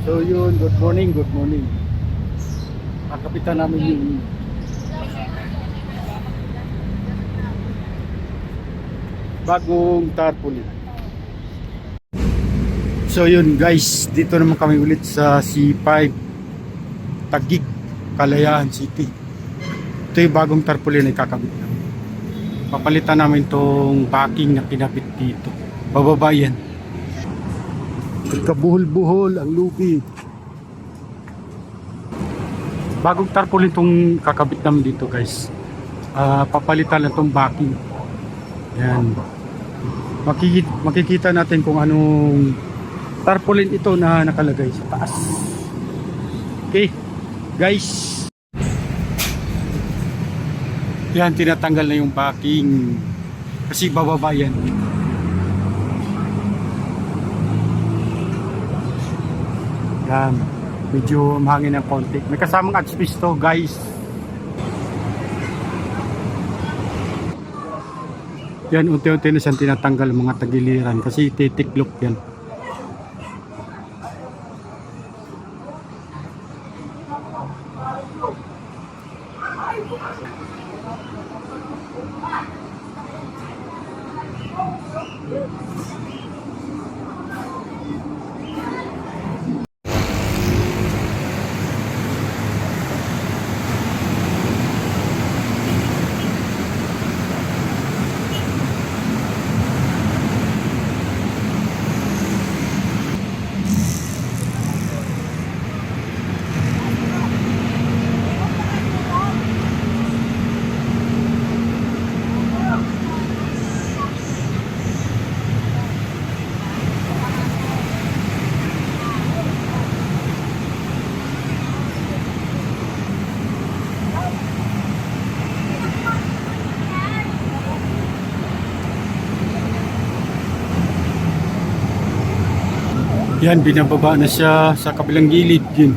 So yun, good morning, good morning. Kakapitan namin yung bagong tarpaulin. So yun guys, dito naman kami ulit sa C5 Taguig, Kalayaan City. Ito yung bagong tarpaulin na kakabit namin. Papalitan namin tong backing na kinabit dito. Bababa yan. Kabuhol-buhol ang lubid. Bagong tarpaulin itong kakabit namin dito guys. Papalitan lang itong backing. Yan. Makikita natin kung anong tarpaulin ito na nakalagay sa taas. Okay guys. Yan, tinatanggal na yung backing kasi bababa yan. Yan, medyo mahangin ng konti. May kasamang adspice to guys. Yan, unti-unti na siyang tinatanggal mga tagiliran kasi titiklop yan. Yan, binababa na siya sa kabilang gilid yun.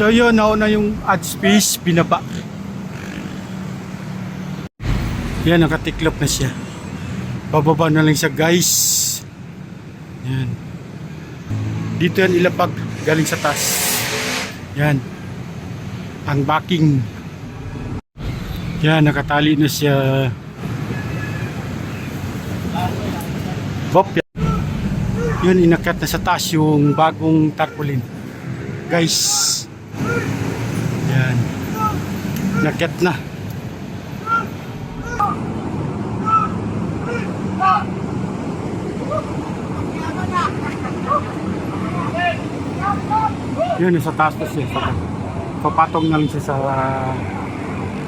So yun, nauna yung adspice, binaba. Yan, nakatiklop na siya. Bababa na lang siya guys. Yan. Dito yan ilapag, galing sa taas. Yan. Ang backing. Yan, nakatali na siya. Bop, yan. Yun, inakyat na sa taas yung bagong tarpaulin. Guys. Yan. Nakyat na. Yun, sa taas na siya. Papatong na lang siya sa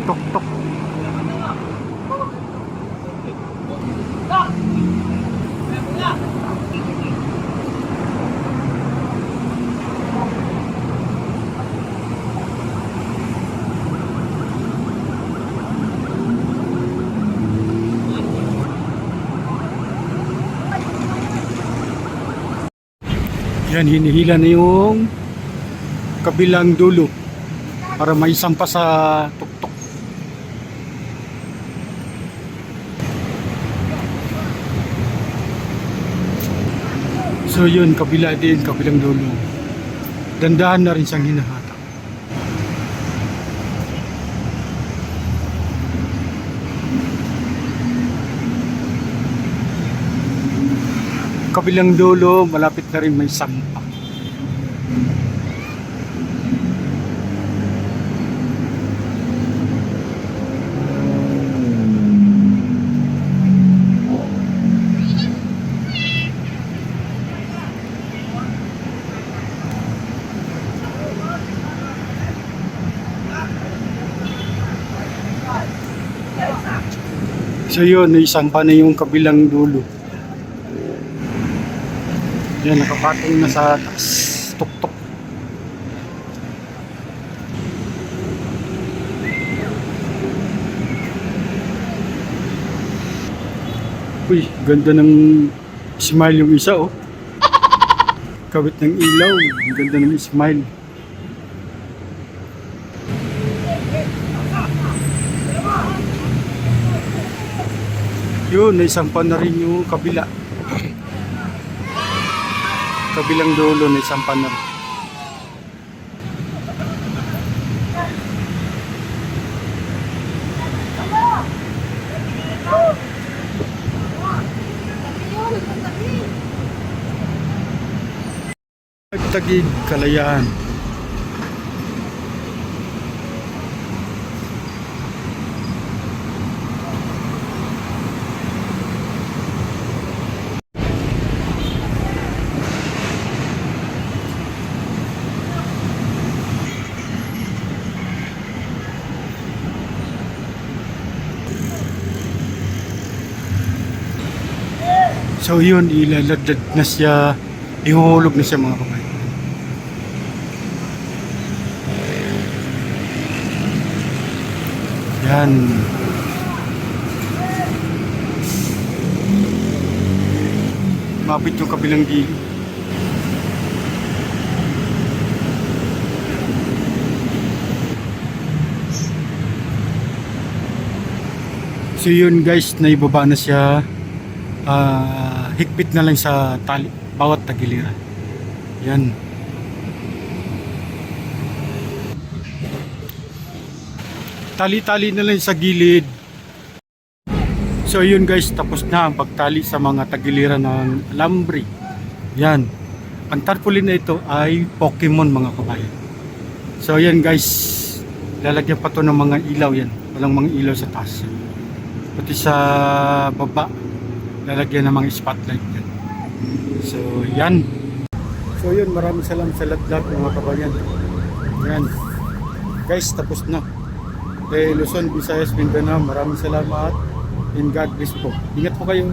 tok-tok. Yan, hinihila na yung kabilang dulo para may sampa sa tuktok. So yun, kabila din, kabilang dulo. Dandahan na rin siyang hinahatak. Kabilang dulo, malapit na rin may sampa. So yun, naisampa na yung kabilang dulo. Yan, nakapatong na sa taas. Tuktok. Uy, ganda ng smile yung isa, oh. Kawit ng ilaw, ganda ng smile. Yun, naisampa na rin yung kabila. Kabilang dulo, naisampa na rin. Taguig, Kalayaan. So yun, ilaladlad na siya, ihuhulog na siya mga kapatid. Yan. Mapit yung kabilang gilid. So yun guys, naibaba na siya. Higpit na lang sa tali, bawat tagiliran. Yan. Tali-tali na lang sa gilid. So yun guys, tapos na ang pagtali sa mga tagiliran ng alambre. Yan. Ang tarpaulin na ito ay Pokemon mga kabayan. So yan guys, lalagyan pa to ng mga ilaw yan. Walang mga ilaw sa taas. Pati sa baba, lalagyan ng mga spotlight yan. So yan. So yun, maraming salamat sa lahat mga kabayan. Yan. Guys, tapos na. Luzon, Visayas, Mindanao, maraming salamat and God bless po. Ingat po kayo.